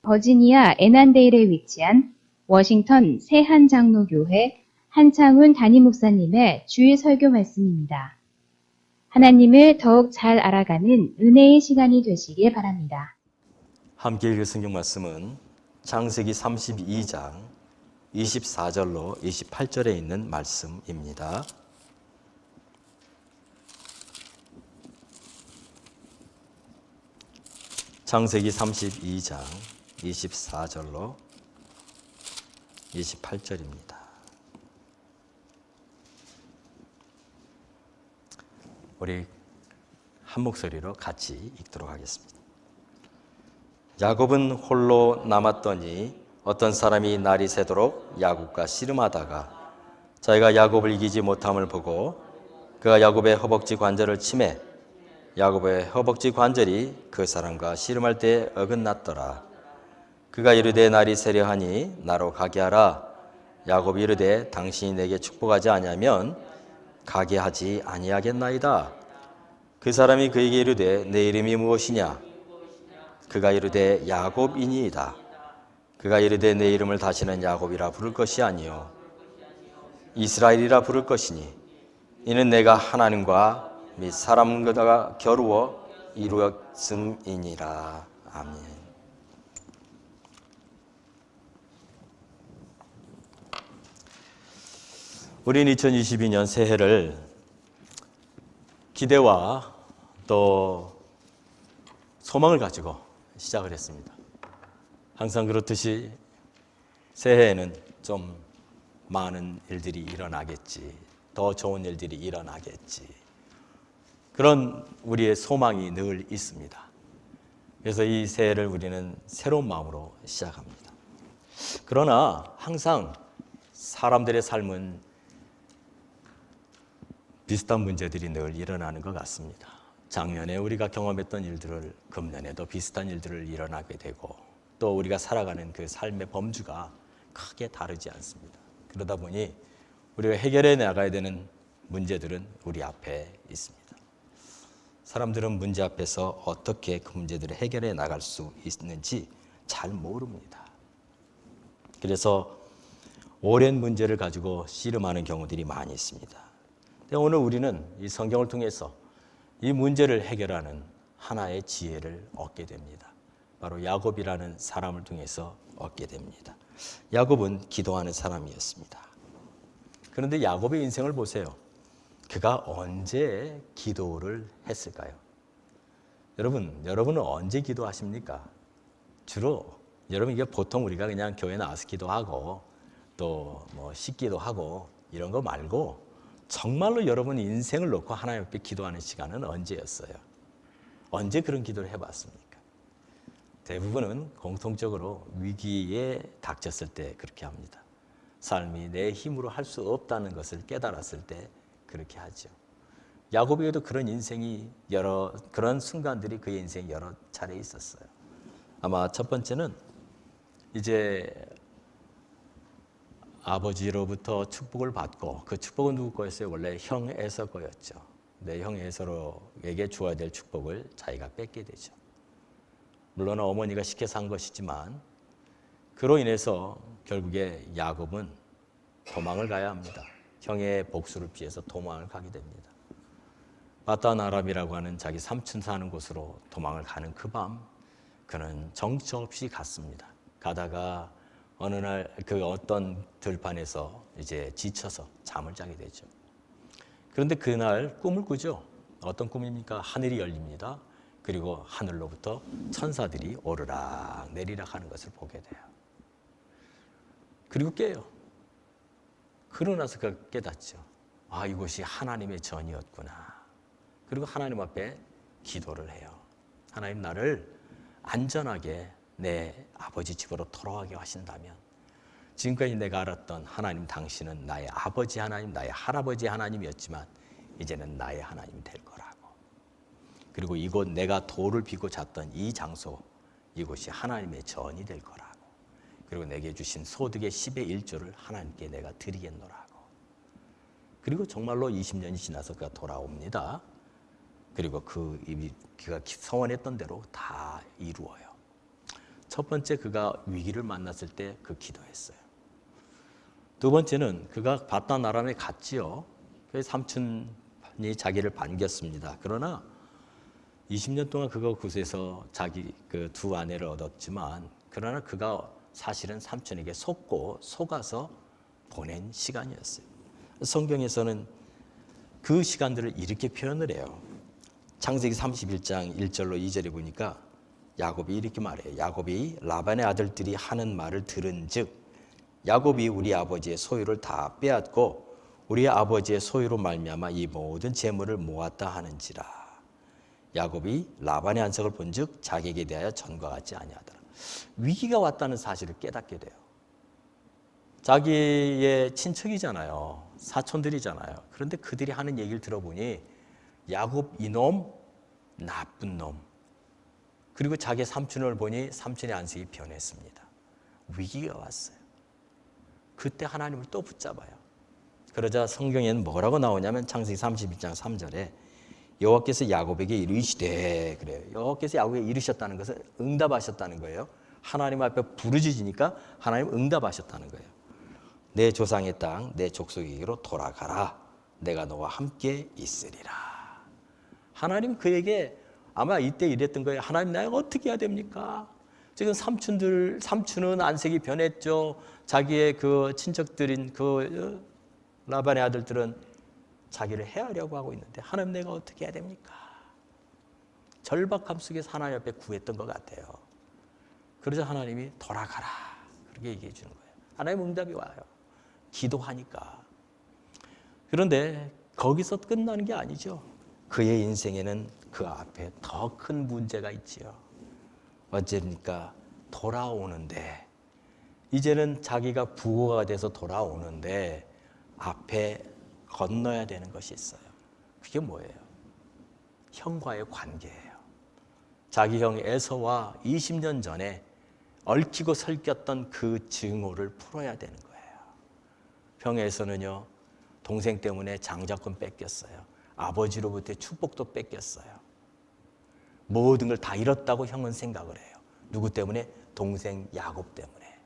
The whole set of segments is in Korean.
버지니아 애난데일에 위치한 워싱턴 새한장로교회 한창훈 담임 목사님의 주일 설교 말씀입니다. 하나님을 더욱 잘 알아가는 은혜의 시간이 되시길 바랍니다. 함께 읽을 성경 말씀은 창세기 32장 24절로 28절에 있는 말씀입니다. 창세기 32장 24절로 28절입니다. 우리 한 목소리로 같이 읽도록 하겠습니다. 야곱은 홀로 남았더니 어떤 사람이 날이 새도록 야곱과 씨름하다가 자기가 야곱을 이기지 못함을 보고 그가 야곱의 허벅지 관절을 치매 야곱의 허벅지 관절이 그 사람과 씨름할 때 어긋났더라. 그가 이르되 날이 새려 하니 나로 가게 하라. 야곱이 이르되 당신이 내게 축복하지 아니하면 가게 하지 아니하겠나이다. 그 사람이 그에게 이르되 내 이름이 무엇이냐? 그가 이르되 야곱이니이다. 그가 이르되 내 이름을 다시는 야곱이라 부를 것이 아니요 이스라엘이라 부를 것이니 이는 내가 하나님과 및 사람과 겨루어 이루었음이니라. 아멘. 우리는 2022년 새해를 기대와 또 소망을 가지고 시작을 했습니다. 항상 그렇듯이 새해에는 좀 많은 일들이 일어나겠지, 더 좋은 일들이 일어나겠지, 그런 우리의 소망이 늘 있습니다. 그래서 이 새해를 우리는 새로운 마음으로 시작합니다. 그러나 항상 사람들의 삶은 비슷한 문제들이 늘 일어나는 것 같습니다. 작년에 우리가 경험했던 일들을 금년에도 비슷한 일들을 일어나게 되고 또 우리가 살아가는 그 삶의 범주가 크게 다르지 않습니다. 그러다 보니 우리가 해결해 나가야 되는 문제들은 우리 앞에 있습니다. 사람들은 문제 앞에서 어떻게 그 문제들을 해결해 나갈 수 있는지 잘 모릅니다. 그래서 오랜 문제를 가지고 씨름하는 경우들이 많이 있습니다. 오늘 우리는 이 성경을 통해서 이 문제를 해결하는 하나의 지혜를 얻게 됩니다. 바로 야곱이라는 사람을 통해서 얻게 됩니다. 야곱은 기도하는 사람이었습니다. 그런데 야곱의 인생을 보세요. 그가 언제 기도를 했을까요? 여러분은 언제 기도하십니까? 주로 여러분 이게 보통 우리가 그냥 교회 나와서 기도하고 또 뭐 씻기도 하고 이런 거 말고 정말로 여러분 인생을 놓고 하나님 앞에 기도하는 시간은 언제였어요? 언제 그런 기도를 해봤습니까? 대부분은 공통적으로 위기에 닥쳤을 때 그렇게 합니다. 삶이 내 힘으로 할 수 없다는 것을 깨달았을 때 그렇게 하죠. 야곱에게도 그런 인생이 그런 순간들이 그의 인생에 여러 차례 있었어요. 아마 첫 번째는 이제 아버지로부터 축복을 받고 그 축복은 누구 거였어요? 원래 형 에서 거였죠. 내 형 에서로에게 주어야 될 축복을 자기가 뺏게 되죠. 물론 어머니가 시켜서 한 것이지만 그로 인해서 결국에 야곱은 도망을 가야 합니다. 형의 복수를 피해서 도망을 가게 됩니다. 바단 아람이라고 하는 자기 삼촌 사는 곳으로 도망을 가는 그 밤 그는 정처 없이 갔습니다. 가다가 어느 날 그 어떤 들판에서 이제 지쳐서 잠을 자게 되죠. 그런데 그날 꿈을 꾸죠. 어떤 꿈입니까? 하늘이 열립니다. 그리고 하늘로부터 천사들이 오르락 내리락 하는 것을 보게 돼요. 그리고 깨요. 그러고 나서 깨닫죠. 아, 이곳이 하나님의 전이었구나. 그리고 하나님 앞에 기도를 해요. 하나님, 나를 안전하게 내 아버지 집으로 돌아가게 하신다면 지금까지 내가 알았던 하나님 당신은 나의 아버지 하나님, 나의 할아버지 하나님이었지만 이제는 나의 하나님이 될 거라고. 그리고 이곳 내가 돌을 비고 잤던 이 장소, 이곳이 하나님의 전이 될 거라고. 그리고 내게 주신 소득의 10의 1조를 하나님께 내가 드리겠노라고. 그리고 정말로 20년이 지나서 그가 돌아옵니다. 그리고 그가 서원했던 대로 다 이루어요. 첫 번째 그가 위기를 만났을 때 그 기도했어요. 두 번째는 그가 바단 아람에 갔지요. 그래서 삼촌이 자기를 반겼습니다. 그러나 20년 동안 그가 그곳에서 자기 그 두 아내를 얻었지만 그러나 그가 사실은 삼촌에게 속아서 보낸 시간이었어요. 성경에서는 그 시간들을 이렇게 표현을 해요. 창세기 31장 1절로 2절에 보니까 야곱이 이렇게 말해요. 야곱이 라반의 아들들이 하는 말을 들은즉 야곱이 우리 아버지의 소유를 다 빼앗고 우리 아버지의 소유로 말미암아 이 모든 재물을 모았다 하는지라. 야곱이 라반의 안석을 본즉 자기에게 대하여 전과 같지 아니하더라. 위기가 왔다는 사실을 깨닫게 돼요. 자기의 친척이잖아요. 사촌들이잖아요. 그런데 그들이 하는 얘기를 들어보니 야곱 이놈, 나쁜 놈. 그리고 자기 삼촌을 보니 삼촌의 안색이 변했습니다. 위기가 왔어요. 그때 하나님을 또 붙잡아요. 그러자 성경에는 뭐라고 나오냐면 창세기 32장 3절에 여호와께서 야곱에게 이르시되 그래요. 여호와께서 야곱에게 이르셨다는 것은 응답하셨다는 거예요. 하나님 앞에 부르짖으니까 하나님 응답하셨다는 거예요. 내 조상의 땅, 내 족속에게로 돌아가라. 내가 너와 함께 있으리라. 하나님 그에게 아마 이때 이랬던 거예요. 하나님 내가 어떻게 해야 됩니까? 지금 삼촌은 안색이 변했죠. 자기의 그 친척들인 그 라반의 아들들은 자기를 해하려고 하고 있는데 하나님 내가 어떻게 해야 됩니까? 절박함 속에서 하나님 앞에 구했던 것 같아요. 그러자 하나님이 돌아가라. 그렇게 얘기해 주는 거예요. 하나님 응답이 와요. 기도하니까. 그런데 거기서 끝나는 게 아니죠. 그의 인생에는 그 앞에 더 큰 문제가 있지요. 어째입니까? 돌아오는데 이제는 자기가 부호가 돼서 돌아오는데 앞에 건너야 되는 것이 있어요. 그게 뭐예요? 형과의 관계예요. 자기 형 에서와 20년 전에 얽히고 설켰던 그 증오를 풀어야 되는 거예요. 형 에서는요, 동생 때문에 장자권 뺏겼어요. 아버지로부터의 축복도 뺏겼어요. 모든 걸 다 잃었다고 형은 생각을 해요. 누구 때문에? 동생 야곱 때문에.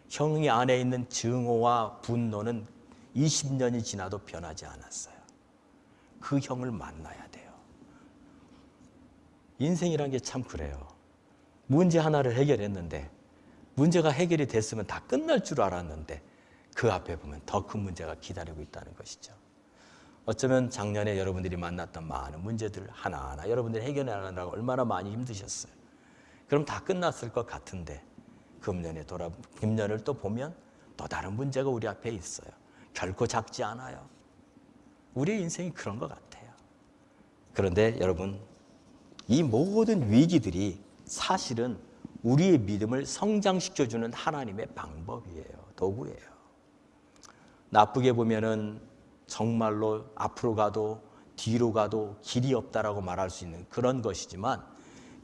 형이 안에 있는 증오와 분노는 20년이 지나도 변하지 않았어요. 그 형을 만나야 돼요. 인생이란 게 참 그래요. 문제 하나를 해결했는데 문제가 해결이 됐으면 다 끝날 줄 알았는데 그 앞에 보면 더 큰 문제가 기다리고 있다는 것이죠. 어쩌면 작년에 여러분들이 만났던 많은 문제들 하나하나 여러분들이 해결하느라고 얼마나 많이 힘드셨어요. 그럼 다 끝났을 것 같은데 금년을 또 보면 또 다른 문제가 우리 앞에 있어요. 결코 작지 않아요. 우리의 인생이 그런 것 같아요. 그런데 여러분, 이 모든 위기들이 사실은 우리의 믿음을 성장시켜주는 하나님의 방법이에요. 도구예요. 나쁘게 보면은 정말로 앞으로 가도 뒤로 가도 길이 없다라고 말할 수 있는 그런 것이지만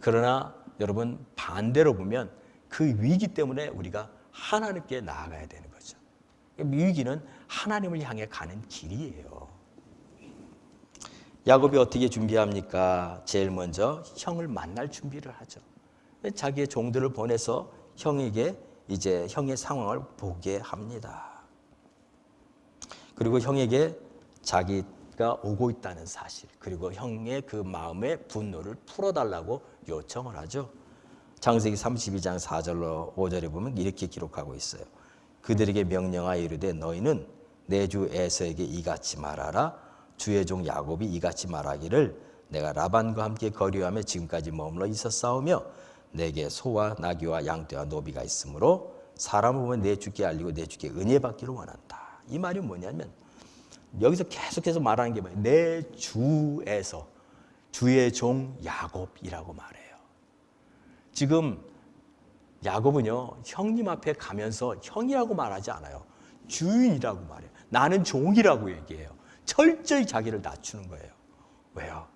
그러나 여러분 반대로 보면 그 위기 때문에 우리가 하나님께 나아가야 되는 거죠. 위기는 하나님을 향해 가는 길이에요. 야곱이 어떻게 준비합니까? 제일 먼저 형을 만날 준비를 하죠. 자기의 종들을 보내서 형에게 이제 형의 상황을 보게 합니다. 그리고 형에게 자기가 오고 있다는 사실, 그리고 형의 그 마음의 분노를 풀어달라고 요청을 하죠. 창세기 32장 4절로 5절에 보면 이렇게 기록하고 있어요. 그들에게 명령하여 이르되 너희는 내 주 에서에게 이같이 말하라. 주의 종 야곱이 이같이 말하기를 내가 라반과 함께 거류하며 지금까지 머물러 있었사오며 내게 소와 나귀와 양떼와 노비가 있으므로 사람을 보면 내 주께 알리고 내 주께 은혜 받기를 원한다. 이 말이 뭐냐면 여기서 계속해서 말하는 게 뭐예요? 내 주에서 주의 종 야곱이라고 말해요. 지금 야곱은요 형님 앞에 가면서 형이라고 말하지 않아요. 주인이라고 말해요. 나는 종이라고 얘기해요. 철저히 자기를 낮추는 거예요. 왜요?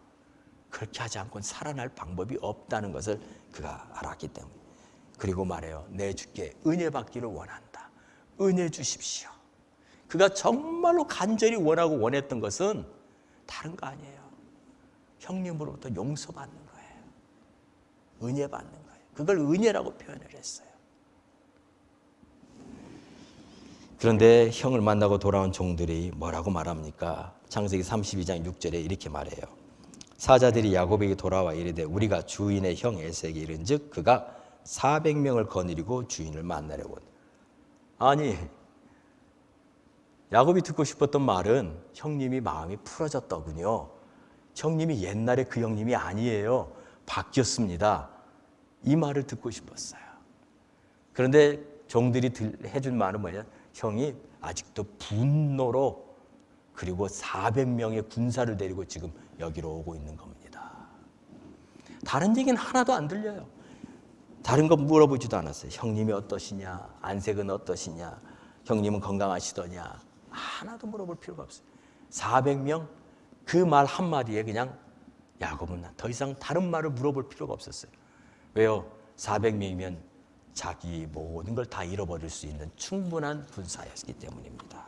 그렇게 하지 않고는 살아날 방법이 없다는 것을 그가 알았기 때문에. 그리고 말해요. 내 주께 은혜 받기를 원한다. 은혜 주십시오. 그가 정말로 간절히 원하고 원했던 것은 다른 거 아니에요. 형님으로부터 용서받는 거예요. 은혜 받는 거예요. 그걸 은혜라고 표현을 했어요. 그런데 형을 만나고 돌아온 종들이 뭐라고 말합니까? 창세기 32장 6절에 이렇게 말해요. 사자들이 야곱에게 돌아와 이르되 우리가 주인의 형 에서에게 이른즉 그가 400명을 거느리고 주인을 만나려고 온다. 아니, 야곱이 듣고 싶었던 말은 형님이 마음이 풀어졌더군요. 형님이 옛날에 그 형님이 아니에요. 바뀌었습니다. 이 말을 듣고 싶었어요. 그런데 종들이 해준 말은 뭐냐? 형이 아직도 분노로 그리고 400명의 군사를 데리고 지금 여기로 오고 있는 겁니다. 다른 얘기는 하나도 안 들려요. 다른 거 물어보지도 않았어요. 형님이 어떠시냐? 안색은 어떠시냐? 형님은 건강하시더냐? 하나도 물어볼 필요가 없어요. 400명 그 말 한마디에 그냥 야곱은 더 이상 다른 말을 물어볼 필요가 없었어요. 왜요? 400명이면 자기 모든 걸 다 잃어버릴 수 있는 충분한 군사였기 때문입니다.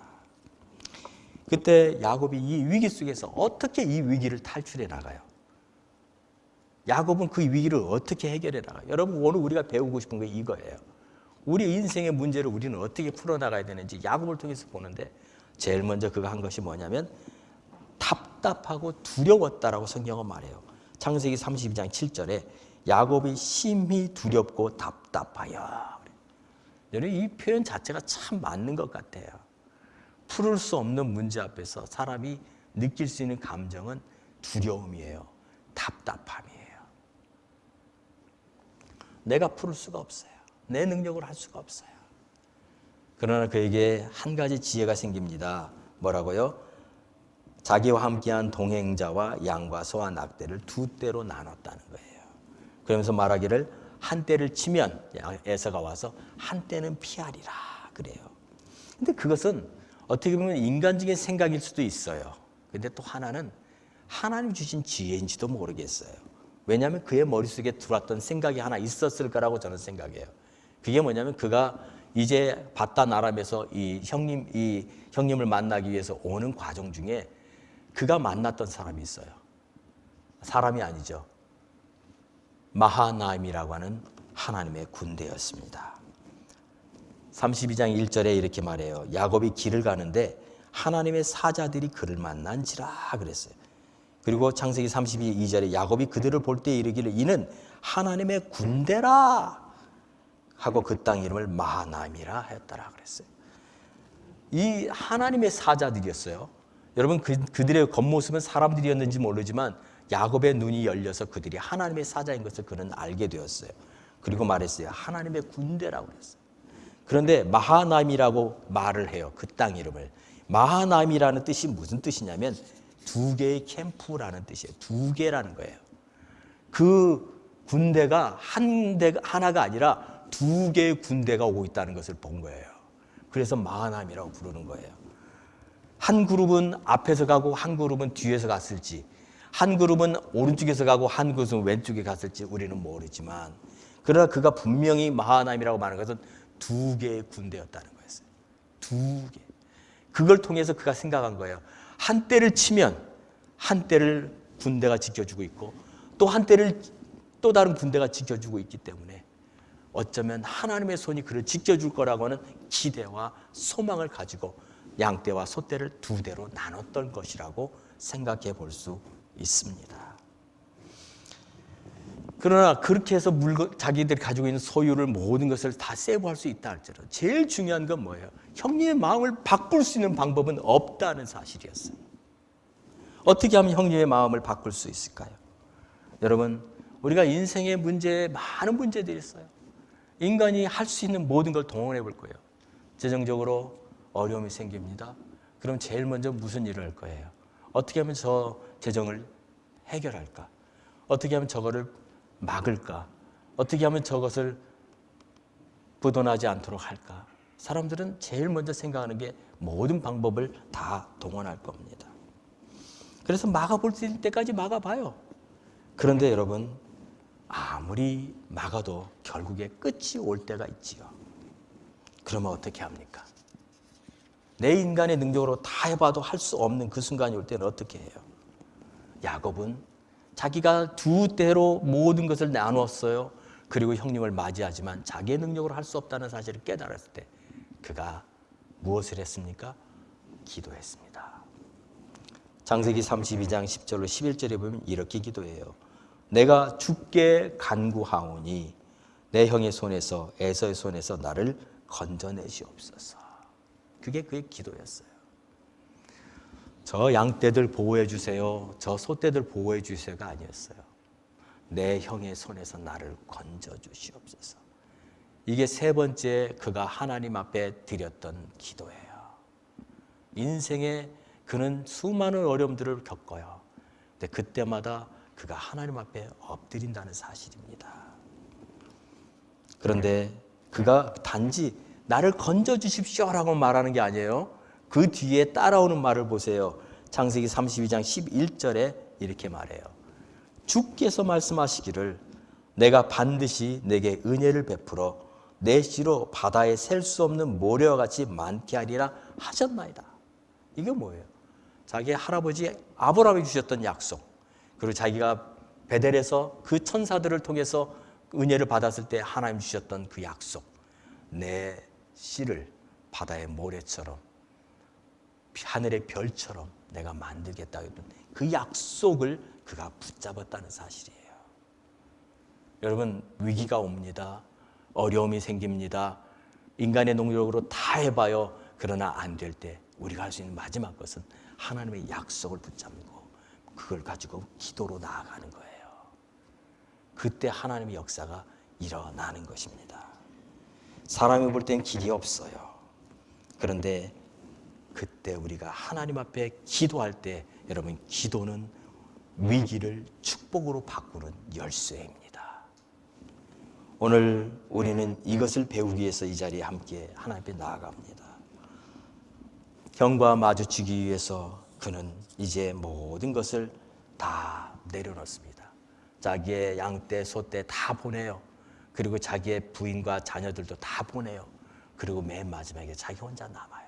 그때 야곱이 이 위기 속에서 어떻게 이 위기를 탈출해 나가요? 야곱은 그 위기를 어떻게 해결해 나가요? 여러분, 오늘 우리가 배우고 싶은 게 이거예요. 우리 인생의 문제를 우리는 어떻게 풀어나가야 되는지 야곱을 통해서 보는데 제일 먼저 그가 한 것이 뭐냐면 답답하고 두려웠다라고 성경은 말해요. 창세기 32장 7절에 야곱이 심히 두렵고 답답하여. 여러분, 이 표현 자체가 참 맞는 것 같아요. 풀을 수 없는 문제 앞에서 사람이 느낄 수 있는 감정은 두려움이에요. 답답함이에요. 내가 풀을 수가 없어요. 내 능력으로 할 수가 없어요. 그러나 그에게 한 가지 지혜가 생깁니다. 뭐라고요? 자기와 함께한 동행자와 양과 소와 낙대를 두 떼로 나눴다는 거예요. 그러면서 말하기를 한 떼를 치면 에서가 와서 한 떼는 피하리라 그래요. 근데 그것은 어떻게 보면 인간적인 생각일 수도 있어요. 근데 또 하나는 하나님 주신 지혜인지도 모르겠어요. 왜냐하면 그의 머릿속에 들어왔던 생각이 하나 있었을 거라고 저는 생각해요. 그게 뭐냐면 그가 이제 바단 아람에서 이 형님을 만나기 위해서 오는 과정 중에 그가 만났던 사람이 있어요. 사람이 아니죠. 마하나임이라고 하는 하나님의 군대였습니다. 32장 1절에 이렇게 말해요. 야곱이 길을 가는데 하나님의 사자들이 그를 만난지라 그랬어요. 그리고 창세기 32절에 야곱이 그들을 볼 때 이르기를 이는 하나님의 군대라 하고 그 땅 이름을 마하나임이라 하였더라 그랬어요. 이 하나님의 사자들이었어요. 여러분, 그들의 겉모습은 사람들이었는지 모르지만 야곱의 눈이 열려서 그들이 하나님의 사자인 것을 그는 알게 되었어요. 그리고 말했어요. 하나님의 군대라고 그랬어요. 그런데 마하나임이라고 말을 해요. 그 땅 이름을. 마하나임이라는 뜻이 무슨 뜻이냐면 두 개의 캠프라는 뜻이에요. 두 개라는 거예요. 그 군대가 하나가 아니라 두 개의 군대가 오고 있다는 것을 본 거예요. 그래서 마하나임이라고 부르는 거예요. 한 그룹은 앞에서 가고 한 그룹은 뒤에서 갔을지, 한 그룹은 오른쪽에서 가고 한 그룹은 왼쪽에 갔을지 우리는 모르지만, 그러나 그가 분명히 마하나임이라고 말하는 것은 두 개의 군대였다는 거였어요. 두 개. 그걸 통해서 그가 생각한 거예요. 한 때를 치면 한 때를 군대가 지켜주고 있고 또 한 때를 또 다른 군대가 지켜주고 있기 때문에 어쩌면 하나님의 손이 그를 지켜줄 거라고 하는 기대와 소망을 가지고 양떼와 소떼를 두 대로 나눴던 것이라고 생각해 볼 수 있습니다. 그러나 그렇게 해서 자기들이 가지고 있는 소유를 모든 것을 다 세부할 수 있다 할지라도 제일 중요한 건 뭐예요? 형님의 마음을 바꿀 수 있는 방법은 없다는 사실이었어요. 어떻게 하면 형님의 마음을 바꿀 수 있을까요? 여러분, 우리가 인생의 문제에 많은 문제들이 있어요. 인간이 할 수 있는 모든 걸 동원해 볼 거예요. 재정적으로 어려움이 생깁니다. 그럼 제일 먼저 무슨 일을 할 거예요? 어떻게 하면 저 재정을 해결할까? 어떻게 하면 저거를 막을까? 어떻게 하면 저것을 부도나지 않도록 할까? 사람들은 제일 먼저 생각하는 게 모든 방법을 다 동원할 겁니다. 그래서 막아볼 수 있을 때까지 막아봐요. 그런데 여러분, 아무리 막아도 결국에 끝이 올 때가 있지요. 그러면 어떻게 합니까? 내 인간의 능력으로 다 해봐도 할 수 없는 그 순간이 올 때는 어떻게 해요? 야곱은 자기가 두 대로 모든 것을 나누었어요. 그리고 형님을 맞이하지만 자기의 능력으로 할 수 없다는 사실을 깨달았을 때 그가 무엇을 했습니까? 기도했습니다. 창세기 32장 10절로 11절에 보면 이렇게 기도해요. 내가 죽게 간구하오니 내 형의 손에서 에서의 손에서 나를 건져내시옵소서. 그게 그의 기도였어요. 저 양떼들 보호해 주세요. 저 소떼들 보호해 주세요가 아니었어요. 내 형의 손에서 나를 건져 주시옵소서. 이게 세 번째 그가 하나님 앞에 드렸던 기도예요. 인생에 그는 수많은 어려움들을 겪어요. 근데 그때마다 그가 하나님 앞에 엎드린다는 사실입니다. 그런데 그가 단지 나를 건져 주십시오라고 말하는 게 아니에요. 그 뒤에 따라오는 말을 보세요. 창세기 32장 11절에 이렇게 말해요. 주께서 말씀하시기를 내가 반드시 내게 은혜를 베풀어 내 씨로 바다에 셀 수 없는 모래와 같이 많게 하리라 하셨나이다. 이게 뭐예요? 자기 할아버지 아브라함이 주셨던 약속, 그리고 자기가 베델에서 그 천사들을 통해서 은혜를 받았을 때 하나님 주셨던 그 약속, 내 씨를 바다의 모래처럼 하늘의 별처럼 내가 만들겠다 했던 그 약속을 그가 붙잡았다는 사실이에요. 여러분, 위기가 옵니다. 어려움이 생깁니다. 인간의 능력으로 다 해봐요. 그러나 안 될 때 우리가 할 수 있는 마지막 것은 하나님의 약속을 붙잡고 그걸 가지고 기도로 나아가는 거예요. 그때 하나님의 역사가 일어나는 것입니다. 사람이 볼 땐 길이 없어요. 그런데 그때 우리가 하나님 앞에 기도할 때 여러분, 기도는 위기를 축복으로 바꾸는 열쇠입니다. 오늘 우리는 이것을 배우기 위해서 이 자리에 함께 하나님 앞에 나아갑니다. 형과 마주치기 위해서 그는 이제 모든 것을 다 내려놓습니다. 자기의 양떼, 소떼 다 보내요. 그리고 자기의 부인과 자녀들도 다 보내요. 그리고 맨 마지막에 자기 혼자 남아요.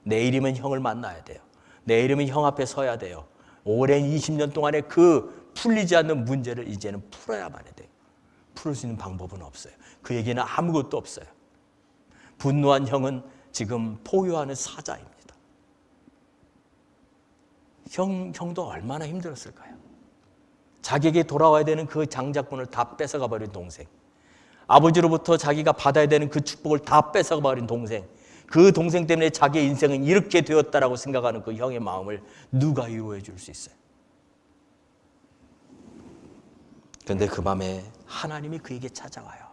내일이면 형을 만나야 돼요. 내일이면 형 앞에 서야 돼요. 오랜 20년 동안에 그 풀리지 않는 문제를 이제는 풀어야만 돼요. 풀을 수 있는 방법은 없어요. 그에게는 아무것도 없어요. 분노한 형은 지금 포효하는 사자입니다. 형도 얼마나 힘들었을까요? 자기에게 돌아와야 되는 그 장자권을 다 뺏어가 버린 동생, 아버지로부터 자기가 받아야 되는 그 축복을 다 뺏어가 버린 동생, 그 동생 때문에 자기의 인생은 이렇게 되었다라고 생각하는 그 형의 마음을 누가 위로해 줄 수 있어요? 그런데 그 밤에 하나님이 그에게 찾아와요.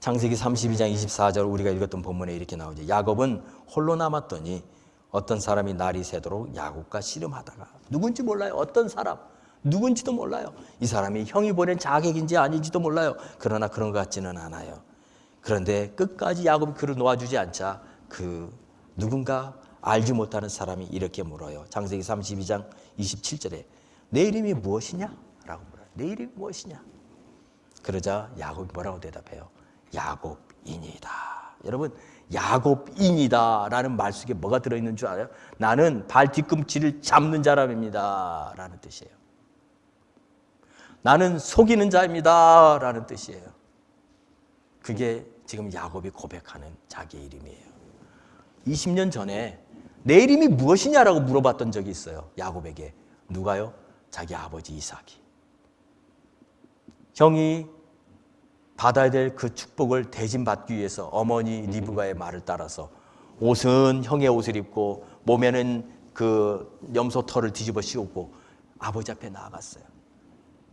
창세기 32장 24절 우리가 읽었던 본문에 이렇게 나오죠. 야곱은 홀로 남았더니 어떤 사람이 날이 새도록 야곱과 씨름하다가, 누군지 몰라요. 어떤 사람, 누군지도 몰라요. 이 사람이 형이 보낸 자객인지 아닌지도 몰라요. 그러나 그런 것 같지는 않아요. 그런데 끝까지 야곱이 그를 놓아주지 않자 그 누군가 알지 못하는 사람이 이렇게 물어요. 창세기 32장 27절에 내 이름이 무엇이냐? 라고 물어요. 내 이름이 무엇이냐? 그러자 야곱이 뭐라고 대답해요? 야곱이니이다. 여러분, 야곱이니이다 라는 말 속에 뭐가 들어있는 줄 알아요? 나는 발 뒤꿈치를 잡는 사람입니다 라는 뜻이에요. 나는 속이는 자입니다 라는 뜻이에요. 그게 지금 야곱이 고백하는 자기의 이름이에요. 20년 전에 내 이름이 무엇이냐라고 물어봤던 적이 있어요. 야곱에게. 누가요? 자기 아버지 이삭이. 형이 받아야 될 그 축복을 대신받기 위해서 어머니 리브가의 말을 따라서 옷은 형의 옷을 입고 몸에는 그 염소 털을 뒤집어 씌우고 아버지 앞에 나아갔어요.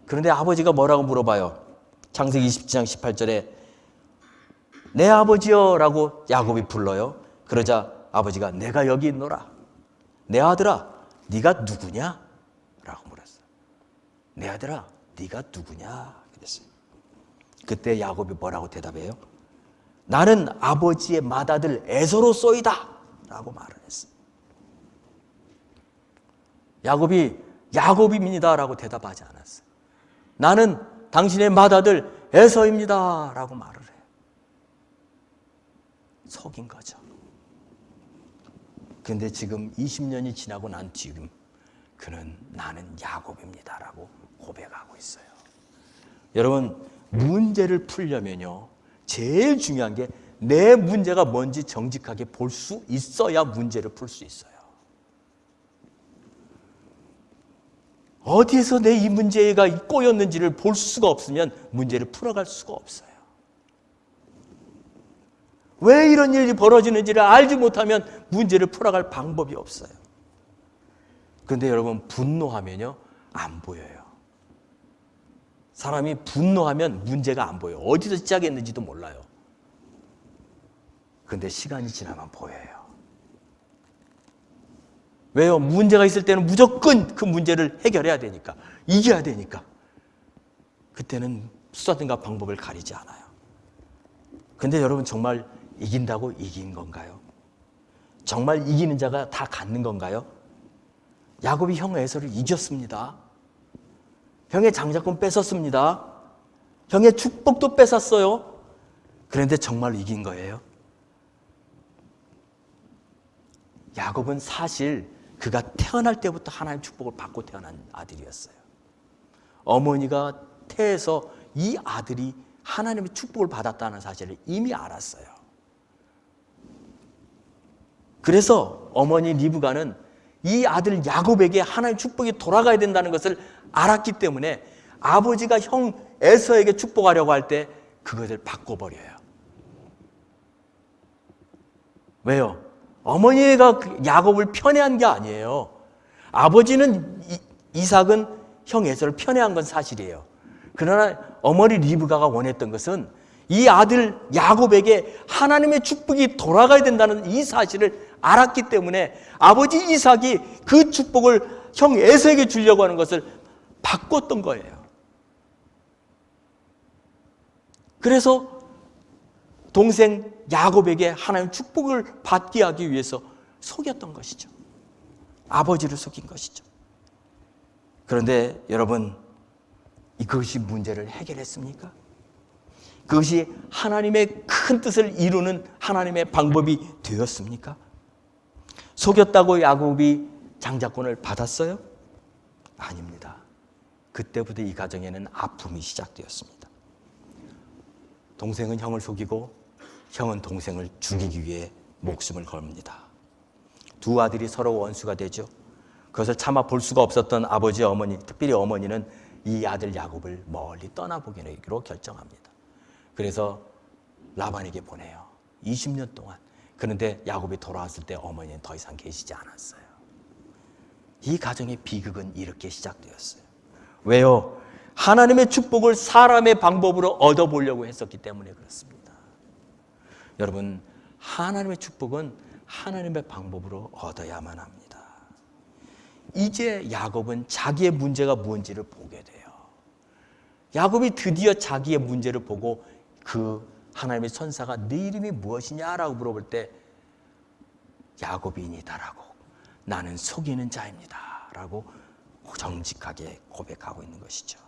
그런데 아버지가 뭐라고 물어봐요. 창세기 27장 18절에 내 아버지여 라고 야곱이 불러요. 그러자 아버지가 내가 여기 있노라. 내 아들아 네가 누구냐? 라고 물었어요. 내 아들아 네가 누구냐? 그랬어요. 그때 야곱이 뭐라고 대답해요? 나는 아버지의 맏아들 에서로소이다 라고 말을 했어요. 야곱이 야곱입니다 라고 대답하지 않았어요. 나는 당신의 맏아들 에서입니다 라고 말을 해요. 속인 거죠. 그런데 지금 20년이 지나고 난 지금 그는 나는 야곱입니다 라고 고백하고 있어요. 여러분, 문제를 풀려면요, 제일 중요한 게 내 문제가 뭔지 정직하게 볼 수 있어야 문제를 풀 수 있어요. 어디에서 내 이 문제가 꼬였는지를 볼 수가 없으면 문제를 풀어갈 수가 없어요. 왜 이런 일이 벌어지는지를 알지 못하면 문제를 풀어갈 방법이 없어요. 그런데 여러분, 분노하면요, 안 보여요. 사람이 분노하면 문제가 안 보여요. 어디서 시작했는지도 몰라요. 그런데 시간이 지나면 보여요. 왜요? 문제가 있을 때는 무조건 그 문제를 해결해야 되니까, 이겨야 되니까. 그때는 수단과 방법을 가리지 않아요. 그런데 여러분, 정말 이긴다고 이긴 건가요? 정말 이기는 자가 다 갖는 건가요? 야곱이 형 에서를 이겼습니다. 형의 장자권 뺏었습니다. 형의 축복도 뺏었어요. 그런데 정말 이긴 거예요? 야곱은 사실 그가 태어날 때부터 하나님의 축복을 받고 태어난 아들이었어요. 어머니가 태에서 이 아들이 하나님의 축복을 받았다는 사실을 이미 알았어요. 그래서 어머니 리브가는 이 아들 야곱에게 하나님의 축복이 돌아가야 된다는 것을 알았기 때문에 아버지가 형 에서에게 축복하려고 할 때 그것을 바꿔버려요. 왜요? 어머니가 야곱을 편애한 게 아니에요. 아버지는 이삭은 형 에서를 편애한 건 사실이에요. 그러나 어머니 리브가가 원했던 것은 이 아들 야곱에게 하나님의 축복이 돌아가야 된다는 이 사실을 알았기 때문에 아버지 이삭이 그 축복을 형 에서에게 주려고 하는 것을 바꿨던 거예요. 그래서 동생 야곱에게 하나님 축복을 받게 하기 위해서 속였던 것이죠. 아버지를 속인 것이죠. 그런데 여러분, 이것이 문제를 해결했습니까? 그것이 하나님의 큰 뜻을 이루는 하나님의 방법이 되었습니까? 속였다고 야곱이 장자권을 받았어요? 아닙니다. 그때부터 이 가정에는 아픔이 시작되었습니다. 동생은 형을 속이고 형은 동생을 죽이기 위해 목숨을 겁니다. 두 아들이 서로 원수가 되죠. 그것을 참아 볼 수가 없었던 아버지, 어머니, 특별히 어머니는 이 아들 야곱을 멀리 떠나보기로 결정합니다. 그래서 라반에게 보내요. 20년 동안. 그런데 야곱이 돌아왔을 때 어머니는 더 이상 계시지 않았어요. 이 가정의 비극은 이렇게 시작되었어요. 왜요? 하나님의 축복을 사람의 방법으로 얻어보려고 했었기 때문에 그렇습니다. 여러분, 하나님의 축복은 하나님의 방법으로 얻어야만 합니다. 이제 야곱은 자기의 문제가 뭔지를 보게 돼요. 야곱이 드디어 자기의 문제를 보고 그 하나님의 천사가 네 이름이 무엇이냐라고 물어볼 때 야곱이니다라고, 나는 속이는 자입니다라고 정직하게 고백하고 있는 것이죠.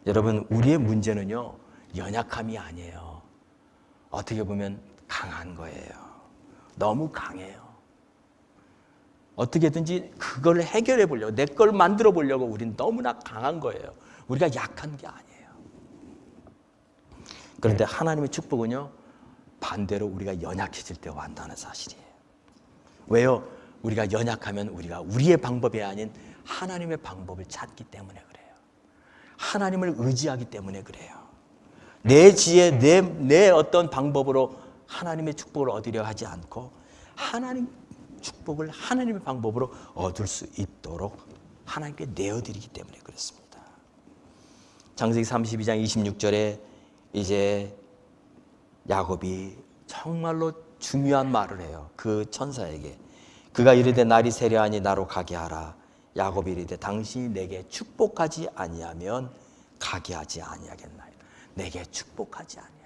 여러분, 우리의 문제는요, 연약함이 아니에요. 어떻게 보면 강한 거예요. 너무 강해요. 어떻게든지 그걸 해결해 보려고, 내 걸 만들어 보려고 우리는 너무나 강한 거예요. 우리가 약한 게 아니에요. 그런데 하나님의 축복은요, 반대로 우리가 연약해질 때 완다는 사실이에요. 왜요? 우리가 연약하면 우리가 우리의 방법이 아닌 하나님의 방법을 찾기 때문에 그래요. 하나님을 의지하기 때문에 그래요. 내 지혜, 내 어떤 방법으로 하나님의 축복을 얻으려 하지 않고 하나님 축복을 하나님의 방법으로 얻을 수 있도록 하나님께 내어드리기 때문에 그렇습니다. 창세기 32장 26절에 이제 야곱이 정말로 중요한 말을 해요. 그 천사에게. 그가 이르되 날이 세려하니 나로 가게 하라. 야곱이 이르되 당신이 내게 축복하지 아니하면 가게 하지 아니하겠나요? 내게 축복하지 아니하면.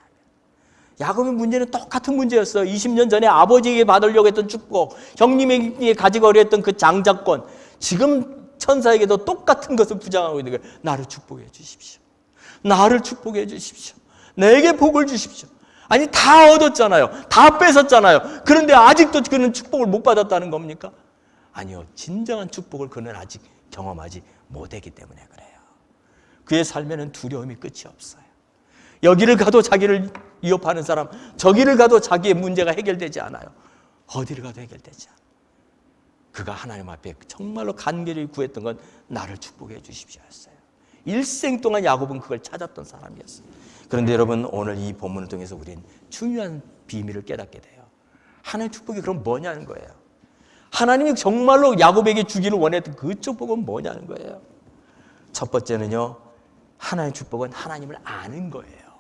야곱의 문제는 똑같은 문제였어요. 20년 전에 아버지에게 받으려고 했던 축복, 형님에게 가지고 했던 그 장자권, 지금 천사에게도 똑같은 것을 부장하고 있는 거예요. 나를 축복해 주십시오. 나를 축복해 주십시오. 내게 복을 주십시오. 아니, 다 얻었잖아요. 다 뺏었잖아요. 그런데 아직도 그는 축복을 못 받았다는 겁니까? 아니요. 진정한 축복을 그는 아직 경험하지 못했기 때문에 그래요. 그의 삶에는 두려움이 끝이 없어요. 여기를 가도 자기를 위협하는 사람, 저기를 가도 자기의 문제가 해결되지 않아요. 어디를 가도 해결되지 않아요. 그가 하나님 앞에 정말로 간절히 구했던 건 나를 축복해 주십시오 였어요. 일생 동안 야곱은 그걸 찾았던 사람이었어요. 그런데 여러분, 오늘 이 본문을 통해서 우리는 중요한 비밀을 깨닫게 돼요. 하나님의 축복이 그럼 뭐냐는 거예요. 하나님이 정말로 야곱에게 주기를 원했던 그 축복은 뭐냐는 거예요. 첫 번째는요, 하나님의 축복은 하나님을 아는 거예요.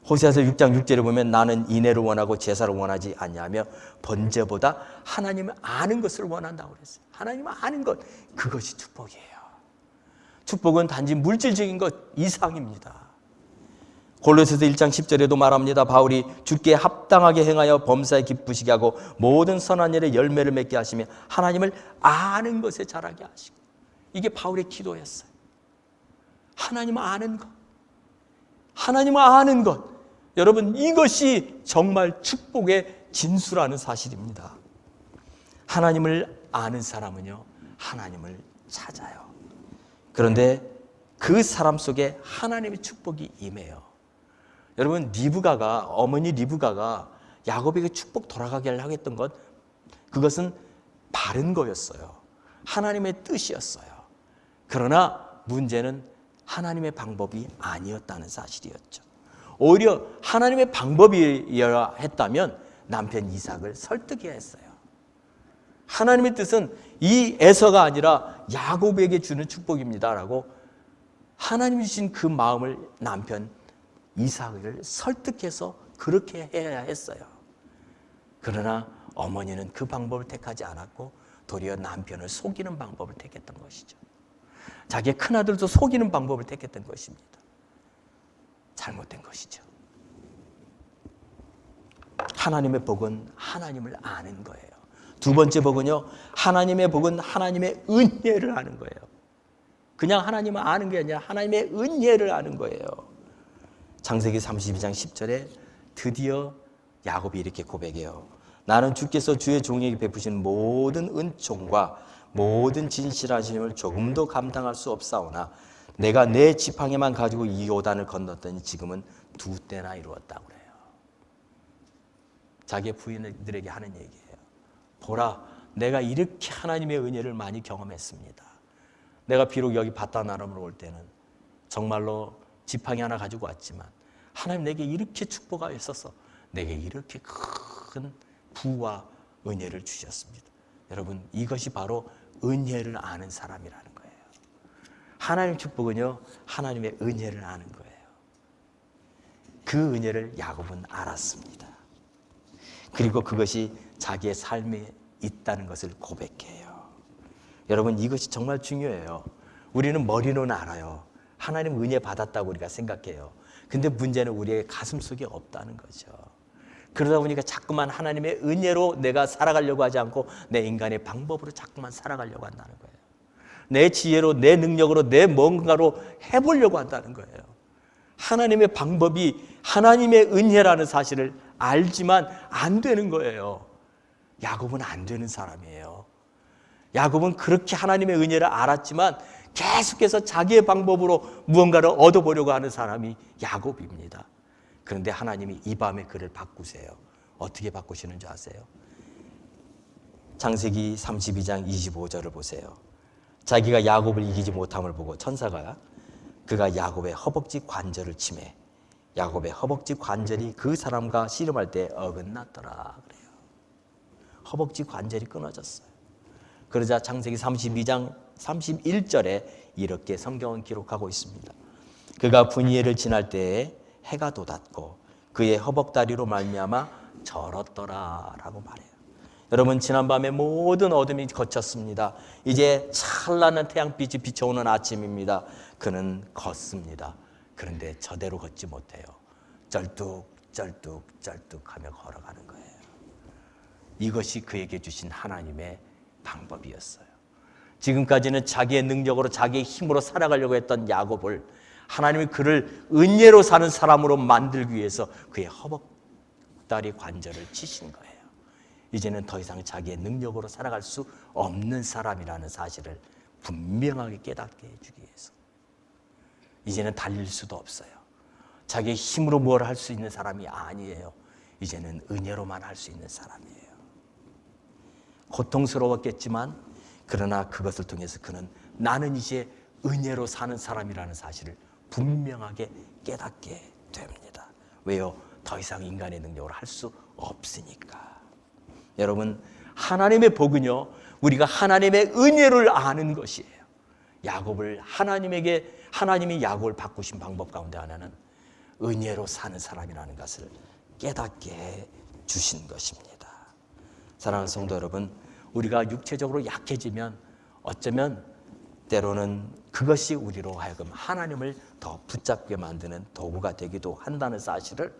호세아서 6장 6절에 보면 나는 인애를 원하고 제사를 원하지 않냐며 번제보다 하나님을 아는 것을 원한다고 그랬어요. 하나님을 아는 것, 그것이 축복이에요. 축복은 단지 물질적인 것 이상입니다. 골로새서 1장 10절에도 말합니다. 바울이 주께 합당하게 행하여 범사에 기쁘시게 하고 모든 선한 일에 열매를 맺게 하시며 하나님을 아는 것에 자라게 하시고, 이게 바울의 기도였어요. 하나님을 아는 것, 하나님을 아는 것. 여러분, 이것이 정말 축복의 진수라는 사실입니다. 하나님을 아는 사람은요, 하나님을 찾아요. 그런데 그 사람 속에 하나님의 축복이 임해요. 여러분, 어머니 리브가가 야곱에게 축복 돌아가게 하려고 했던 것, 그것은 바른 거였어요. 하나님의 뜻이었어요. 그러나 문제는 하나님의 방법이 아니었다는 사실이었죠. 오히려 하나님의 방법이어야 했다면 남편 이삭을 설득해야 했어요. 하나님의 뜻은 이 에서가 아니라 야곱에게 주는 축복입니다라고 하나님이 주신 그 마음을 남편 이삭을 설득해서 그렇게 해야 했어요. 그러나 어머니는 그 방법을 택하지 않았고 도리어 남편을 속이는 방법을 택했던 것이죠. 자기의 큰아들도 속이는 방법을 택했던 것입니다. 잘못된 것이죠. 하나님의 복은 하나님을 아는 거예요. 두 번째 복은요, 하나님의 복은 하나님의 은혜를 아는 거예요. 그냥 하나님을 아는 게 아니라 하나님의 은혜를 아는 거예요. 창세기 32장 10절에 드디어 야곱이 이렇게 고백해요. 나는 주께서 주의 종에게 베푸신 모든 은총과 모든 진실하심을 조금도 감당할 수 없사오나 내가 내 지팡이만 가지고 이 요단을 건넜더니 지금은 2때나 이루었다고 그래요. 자기의 부인들에게 하는 얘기예요. 보라, 내가 이렇게 하나님의 은혜를 많이 경험했습니다. 내가 비록 여기 바다나람으로 올 때는 정말로 지팡이 하나 가지고 왔지만 하나님 내게 이렇게 축복하셔서 내게 이렇게 큰 부와 은혜를 주셨습니다. 여러분, 이것이 바로 은혜를 아는 사람이라는 거예요. 하나님의 축복은요, 하나님의 은혜를 아는 거예요. 그 은혜를 야곱은 알았습니다. 그리고 그것이 자기의 삶에 있다는 것을 고백해요. 여러분, 이것이 정말 중요해요. 우리는 머리로는 알아요. 하나님 은혜 받았다고 우리가 생각해요. 근데 문제는 우리의 가슴 속에 없다는 거죠. 그러다 보니까 자꾸만 하나님의 은혜로 내가 살아가려고 하지 않고 내 인간의 방법으로 자꾸만 살아가려고 한다는 거예요. 내 지혜로, 내 능력으로, 내 뭔가로 해보려고 한다는 거예요. 하나님의 방법이 하나님의 은혜라는 사실을 알지만 안 되는 거예요. 야곱은 안 되는 사람이에요. 야곱은 그렇게 하나님의 은혜를 알았지만 계속해서 자기의 방법으로 무언가를 얻어보려고 하는 사람이 야곱입니다. 그런데 하나님이 이 밤에 그를 바꾸세요. 어떻게 바꾸시는 줄 아세요? 창세기 32장 25절을 보세요. 자기가 야곱을 이기지 못함을 보고 천사가 그가 야곱의 허벅지 관절을 치매 야곱의 허벅지 관절이 그 사람과 씨름할 때 어긋났더라 그래요. 허벅지 관절이 끊어졌어요. 그러자 창세기 32장 31절에 이렇게 성경은 기록하고 있습니다. 그가 분이엘을 지날 때에 해가 돋았고 그의 허벅다리로 말미암아 절었더라라고 말해요. 여러분, 지난밤에 모든 어둠이 거쳤습니다. 이제 찬란한 태양빛이 비춰오는 아침입니다. 그는 걷습니다. 그런데 저대로 걷지 못해요. 쩔뚝쩔뚝쩔뚝하며 걸어가는 거예요. 이것이 그에게 주신 하나님의 방법이었어요. 지금까지는 자기의 능력으로 자기의 힘으로 살아가려고 했던 야곱을 하나님이 그를 은혜로 사는 사람으로 만들기 위해서 그의 허벅다리 관절을 치신 거예요. 이제는 더 이상 자기의 능력으로 살아갈 수 없는 사람이라는 사실을 분명하게 깨닫게 해주기 위해서. 이제는 달릴 수도 없어요. 자기의 힘으로 뭘 할 수 있는 사람이 아니에요. 이제는 은혜로만 할 수 있는 사람이에요. 고통스러웠겠지만 그러나 그것을 통해서 그는 나는 이제 은혜로 사는 사람이라는 사실을 분명하게 깨닫게 됩니다. 왜요? 더 이상 인간의 능력으로 할 수 없으니까. 여러분, 하나님의 복은요, 우리가 하나님의 은혜를 아는 것이에요. 하나님이 야곱을 바꾸신 방법 가운데 하나는 은혜로 사는 사람이라는 것을 깨닫게 해 주신 것입니다. 사랑하는 성도 여러분, 우리가 육체적으로 약해지면 어쩌면 때로는 그것이 우리로 하여금 하나님을 더 붙잡게 만드는 도구가 되기도 한다는 사실을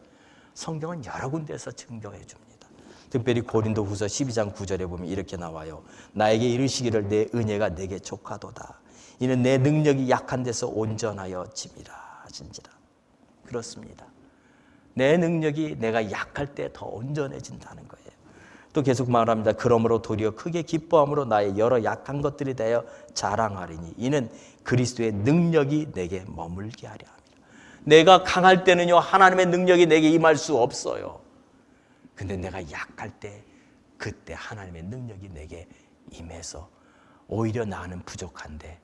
성경은 여러 군데에서 증거해 줍니다. 특별히 고린도후서 12장 9절에 보면 이렇게 나와요. 나에게 이르시기를 내 은혜가 내게 족하도다. 이는 내 능력이 약한 데서 온전하여 짐이라 하신지라. 그렇습니다. 내 능력이 내가 약할 때 더 온전해진다는 거예요. 또 계속 말합니다. 그러므로 도리어 크게 기뻐함으로 나의 여러 약한 것들이 되어 자랑하리니 이는 그리스도의 능력이 내게 머물게 하려 함이라. 내가 강할 때는요, 하나님의 능력이 내게 임할 수 없어요. 근데 내가 약할 때, 그때 하나님의 능력이 내게 임해서 오히려 나는 부족한데,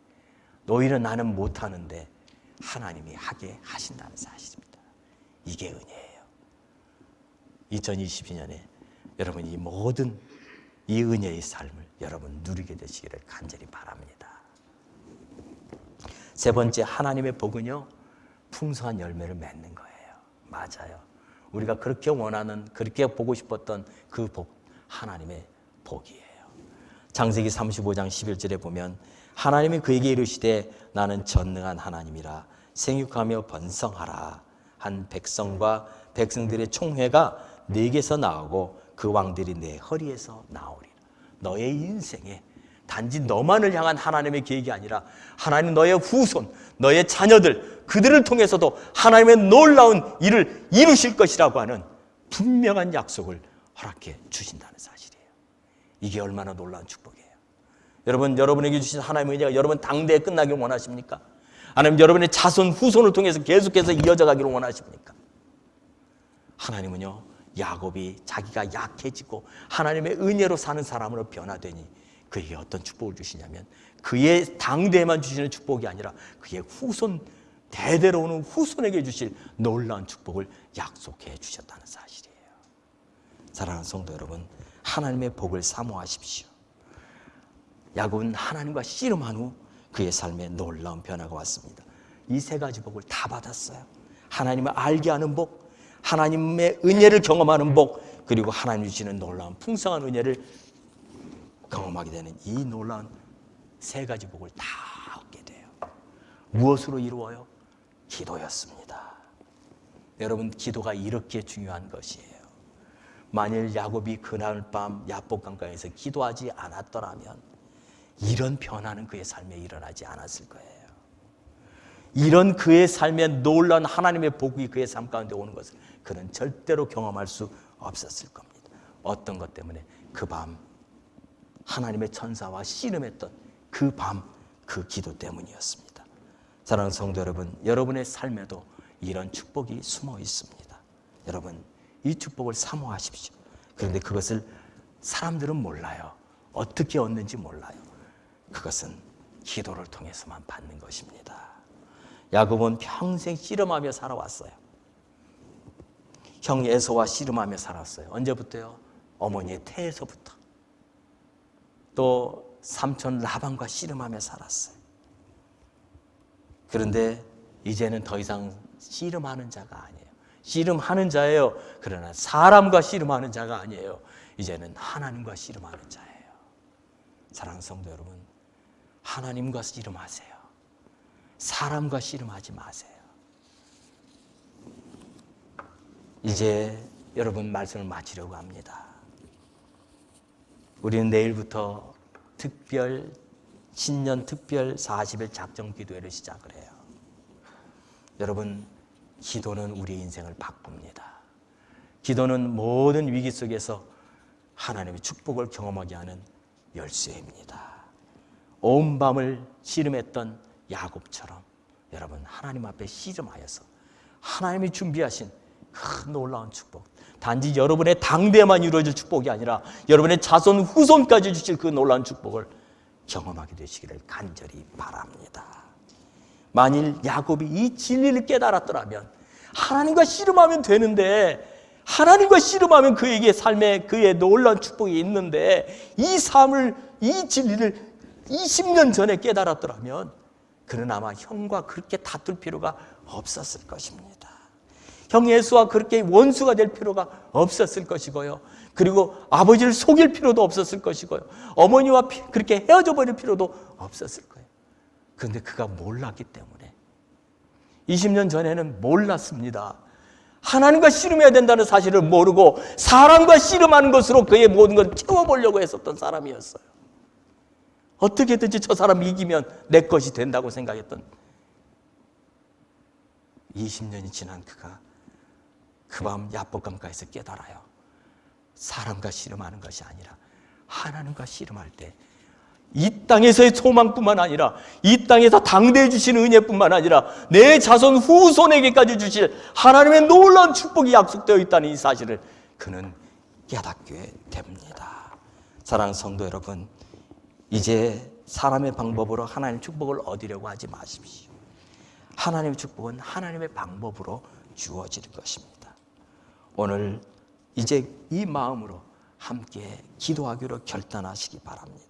오히려 나는 못하는데 하나님이 하게 하신다는 사실입니다. 이게 은혜예요. 2022년에 여러분 이 모든 이 은혜의 삶을 여러분 누리게 되시기를 간절히 바랍니다. 세 번째, 하나님의 복은요, 풍성한 열매를 맺는 거예요. 맞아요. 우리가 그렇게 원하는, 그렇게 보고 싶었던 그 복, 하나님의 복이에요. 창세기 35장 11절에 보면 하나님이 그에게 이르시되 나는 전능한 하나님이라 생육하며 번성하라. 한 백성과 백성들의 총회가 네게서 나오고 그 왕들이 내 허리에서 나오리라. 너의 인생에 단지 너만을 향한 하나님의 계획이 아니라 하나님 너의 후손, 너의 자녀들, 그들을 통해서도 하나님의 놀라운 일을 이루실 것이라고 하는 분명한 약속을 허락해 주신다는 사실이에요. 이게 얼마나 놀라운 축복이에요. 여러분, 여러분에게 주신 하나님의 은혜가 여러분 당대에 끝나길 원하십니까? 아니면 여러분의 자손, 후손을 통해서 계속해서 이어져 가기를 원하십니까? 하나님은요, 야곱이 자기가 약해지고 하나님의 은혜로 사는 사람으로 변화되니 그에게 어떤 축복을 주시냐면 그의 당대에만 주시는 축복이 아니라 그의 후손, 대대로 오는 후손에게 주실 놀라운 축복을 약속해 주셨다는 사실이에요. 사랑하는 성도 여러분, 하나님의 복을 사모하십시오. 야곱은 하나님과 씨름한 후 그의 삶에 놀라운 변화가 왔습니다. 이 세 가지 복을 다 받았어요. 하나님을 알게 하는 복, 하나님의 은혜를 경험하는 복, 그리고 하나님 주시는 놀라운 풍성한 은혜를 경험하게 되는 이 놀라운 세 가지 복을 다 얻게 돼요. 무엇으로 이루어요? 기도였습니다. 여러분, 기도가 이렇게 중요한 것이에요. 만일 야곱이 그날 밤 야복 강가에서 기도하지 않았더라면 이런 변화는 그의 삶에 일어나지 않았을 거예요. 이런 그의 삶에 놀라운 하나님의 복이 그의 삶 가운데 오는 것을 그는 절대로 경험할 수 없었을 겁니다. 어떤 것 때문에? 그 밤 하나님의 천사와 씨름했던 그 밤, 그 기도 때문이었습니다. 사랑하는 성도 여러분, 여러분의 삶에도 이런 축복이 숨어 있습니다. 여러분, 이 축복을 사모하십시오. 그런데 그것을 사람들은 몰라요. 어떻게 얻는지 몰라요. 그것은 기도를 통해서만 받는 것입니다. 야곱은 평생 씨름하며 살아왔어요. 형 에서와 씨름하며 살았어요. 언제부터요? 어머니의 태에서부터. 또 삼촌 라반과 씨름하며 살았어요. 그런데 이제는 더 이상 씨름하는 자가 아니에요. 씨름하는 자예요. 그러나 사람과 씨름하는 자가 아니에요. 이제는 하나님과 씨름하는 자예요. 사랑하는 성도 여러분, 하나님과 씨름하세요. 사람과 씨름하지 마세요. 이제 여러분 말씀을 마치려고 합니다. 우리는 내일부터 신년 특별 40일 작정 기도회를 시작을 해요. 여러분, 기도는 우리의 인생을 바꿉니다. 기도는 모든 위기 속에서 하나님의 축복을 경험하게 하는 열쇠입니다. 온 밤을 씨름했던 야곱처럼 여러분, 하나님 앞에 씨름하여서 하나님이 준비하신 큰 놀라운 축복, 단지 여러분의 당대에만 이루어질 축복이 아니라 여러분의 자손 후손까지 주실 그 놀라운 축복을 경험하게 되시기를 간절히 바랍니다. 만일 야곱이 이 진리를 깨달았더라면 하나님과 씨름하면 되는데, 하나님과 씨름하면 그에게 삶에 그의 놀라운 축복이 있는데, 이 삶을, 이 진리를 20년 전에 깨달았더라면 그는 아마 형과 그렇게 다툴 필요가 없었을 것입니다. 형 예수와 그렇게 원수가 될 필요가 없었을 것이고요. 그리고 아버지를 속일 필요도 없었을 것이고요. 어머니와 그렇게 헤어져 버릴 필요도 없었을 거예요. 그런데 그가 몰랐기 때문에, 20년 전에는 몰랐습니다. 하나님과 씨름해야 된다는 사실을 모르고 사람과 씨름하는 것으로 그의 모든 걸 채워보려고 했었던 사람이었어요. 어떻게든지 저 사람 이기면 내 것이 된다고 생각했던, 20년이 지난 그가 그 밤 야복강가에서 깨달아요. 사람과 씨름하는 것이 아니라 하나님과 씨름할 때 이 땅에서의 소망뿐만 아니라 이 땅에서 당대해 주시는 은혜뿐만 아니라 내 자손 후손에게까지 주실 하나님의 놀라운 축복이 약속되어 있다는 이 사실을 그는 깨닫게 됩니다. 사랑하는 성도 여러분, 이제 사람의 방법으로 하나님의 축복을 얻으려고 하지 마십시오. 하나님의 축복은 하나님의 방법으로 주어질 것입니다. 오늘 이제 이 마음으로 함께 기도하기로 결단하시기 바랍니다.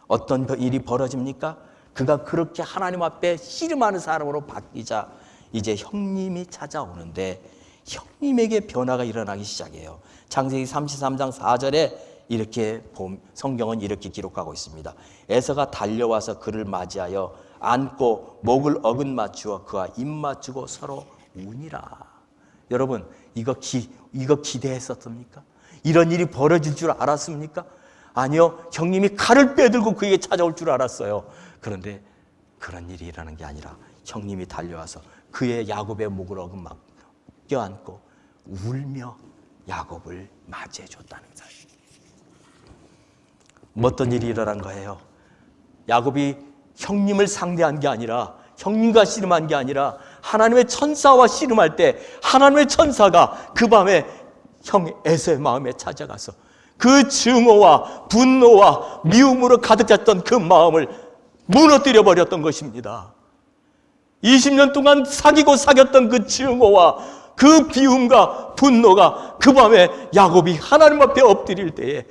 어떤 일이 벌어집니까? 그가 그렇게 하나님 앞에 씨름하는 사람으로 바뀌자 이제 형님이 찾아오는데 형님에게 변화가 일어나기 시작해요. 창세기 33장 4절에 이렇게 성경은 이렇게 기록하고 있습니다. 에서가 달려와서 그를 맞이하여 안고 목을 어긋 맞추어 그와 입 맞추고 서로 우니라. 여러분, 이거 기대했었습니까? 이런 일이 벌어질 줄 알았습니까? 아니요, 형님이 칼을 빼들고 그에게 찾아올 줄 알았어요. 그런데 그런 일이 일어나는 게 아니라 형님이 달려와서 그의 야곱의 목을 어긋 껴안고 울며 야곱을 맞이해 줬다는 사실. 어떤 일이 일어난 거예요? 야곱이 형님을 상대한 게 아니라, 형님과 씨름한 게 아니라 하나님의 천사와 씨름할 때 하나님의 천사가 그 밤에 형 에서의 마음에 찾아가서 그 증오와 분노와 미움으로 가득 찼던 그 마음을 무너뜨려 버렸던 것입니다. 20년 동안 사귀고 사귀었던 그 증오와 그 비움과 분노가 그 밤에 야곱이 하나님 앞에 엎드릴 때에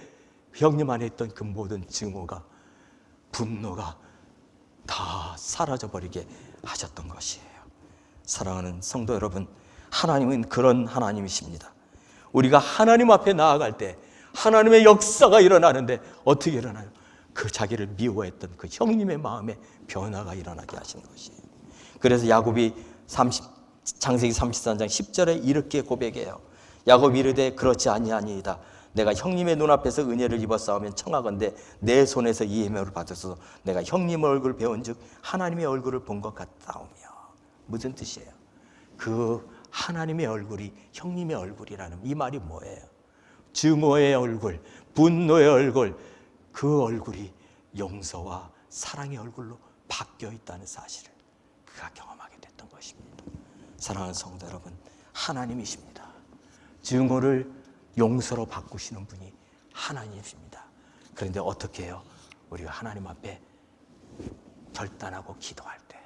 형님 안에 있던 그 모든 증오가, 분노가 다 사라져버리게 하셨던 것이에요. 사랑하는 성도 여러분, 하나님은 그런 하나님이십니다. 우리가 하나님 앞에 나아갈 때 하나님의 역사가 일어나는데 어떻게 일어나요? 그 자기를 미워했던 그 형님의 마음에 변화가 일어나게 하신 것이에요. 그래서 야곱이 창세기 33장 10절에 이렇게 고백해요. 야곱이 이르되 그렇지 아니하니이다. 내가 형님의 눈앞에서 은혜를 입었사오면 청하건대 내 손에서 이 예명을 받아서 내가 형님의 얼굴을 배운 즉 하나님의 얼굴을 본 것 같다오며. 무슨 뜻이에요? 그 하나님의 얼굴이 형님의 얼굴이라는 이 말이 뭐예요? 증오의 얼굴, 분노의 얼굴, 그 얼굴이 용서와 사랑의 얼굴로 바뀌어 있다는 사실을 그가 경험하게 됐던 것입니다. 사랑하는 성도 여러분, 하나님이십니다. 증오를 용서로 바꾸시는 분이 하나님이십니다. 그런데 어떻게 해요? 우리가 하나님 앞에 결단하고 기도할 때,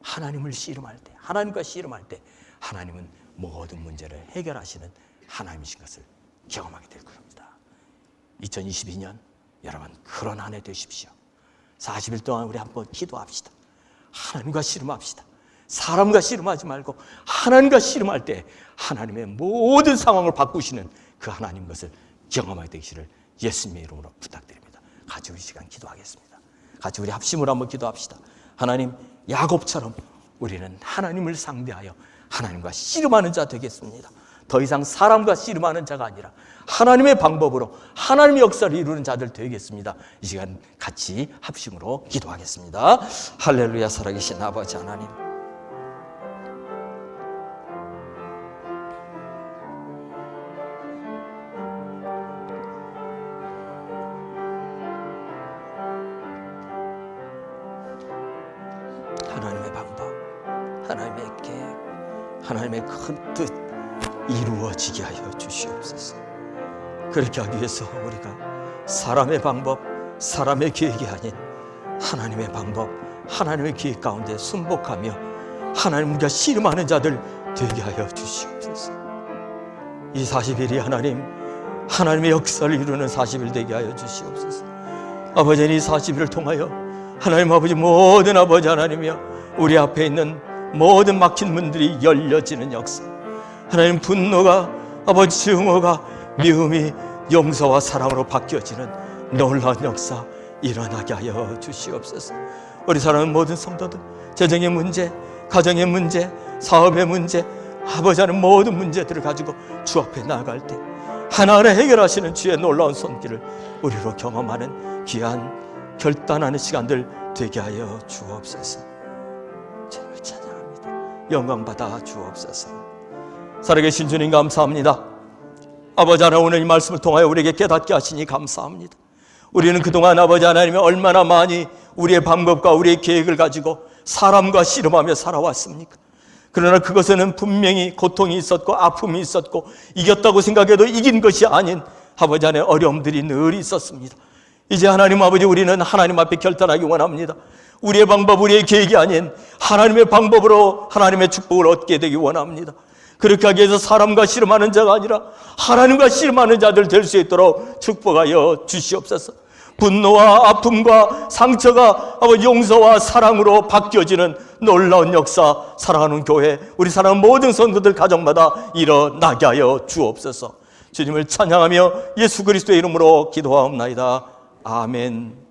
하나님을 씨름할 때, 하나님과 씨름할 때 하나님은 모든 문제를 해결하시는 하나님이신 것을 경험하게 될 겁니다. 2022년 여러분 그런 한 해 되십시오. 40일 동안 우리 한번 기도합시다. 하나님과 씨름합시다. 사람과 씨름하지 말고 하나님과 씨름할 때 하나님의 모든 상황을 바꾸시는 그 하나님 것을 경험하게 되시를 예수님의 이름으로 부탁드립니다. 같이 우리 시간 기도하겠습니다. 같이 우리 합심으로 한번 기도합시다. 하나님, 야곱처럼 우리는 하나님을 상대하여 하나님과 씨름하는 자 되겠습니다. 더 이상 사람과 씨름하는 자가 아니라 하나님의 방법으로 하나님의 역사를 이루는 자들 되겠습니다. 이 시간 같이 합심으로 기도하겠습니다. 할렐루야. 살아계신 아버지 하나님, 하나님의 방법, 하나님의 계획, 하나님의 큰 뜻 이루어지게 하여 주시옵소서. 그렇게 하기 위해서 우리가 사람의 방법, 사람의 계획이 아닌 하나님의 방법, 하나님의 계획 가운데 순복하며 하나님 우리가 씨름하는 자들 되게 하여 주시옵소서. 이 40일이 하나님의 역사를 이루는 40일 되게 하여 주시옵소서. 아버지, 이 40일을 통하여 하나님 아버지, 모든 아버지 하나님이여, 우리 앞에 있는 모든 막힌 문들이 열려지는 역사, 하나님 분노가 아버지 증오가 미움이 용서와 사랑으로 바뀌어지는 놀라운 역사 일어나게 하여 주시옵소서. 우리 사랑하는 모든 성도들, 재정의 문제, 가정의 문제, 사업의 문제, 아버지 하는 모든 문제들을 가지고 주 앞에 나아갈 때 하나하나 해결하시는 주의 놀라운 손길을 우리로 경험하는 귀한 결단하는 시간들 되게 하여 주옵소서. 주님을 찬양합니다. 영광 받아 주옵소서. 살아계신 주님 감사합니다. 아버지 하나님, 오늘 이 말씀을 통하여 우리에게 깨닫게 하시니 감사합니다. 우리는 그동안 아버지 하나님이 얼마나 많이 우리의 방법과 우리의 계획을 가지고 사람과 씨름하며 살아왔습니까? 그러나 그것에는 분명히 고통이 있었고 아픔이 있었고 이겼다고 생각해도 이긴 것이 아닌 아버지 안에 어려움들이 늘 있었습니다. 이제 하나님 아버지, 우리는 하나님 앞에 결단하기 원합니다. 우리의 방법, 우리의 계획이 아닌 하나님의 방법으로 하나님의 축복을 얻게 되기 원합니다. 그렇게 하기 위해서 사람과 씨름하는 자가 아니라 하나님과 씨름하는 자들 될 수 있도록 축복하여 주시옵소서. 분노와 아픔과 상처가 용서와 사랑으로 바뀌어지는 놀라운 역사, 사랑하는 교회, 우리 사랑하는 모든 성도들 가정마다 일어나게 하여 주옵소서. 주님을 찬양하며 예수 그리스도의 이름으로 기도하옵나이다. 아멘.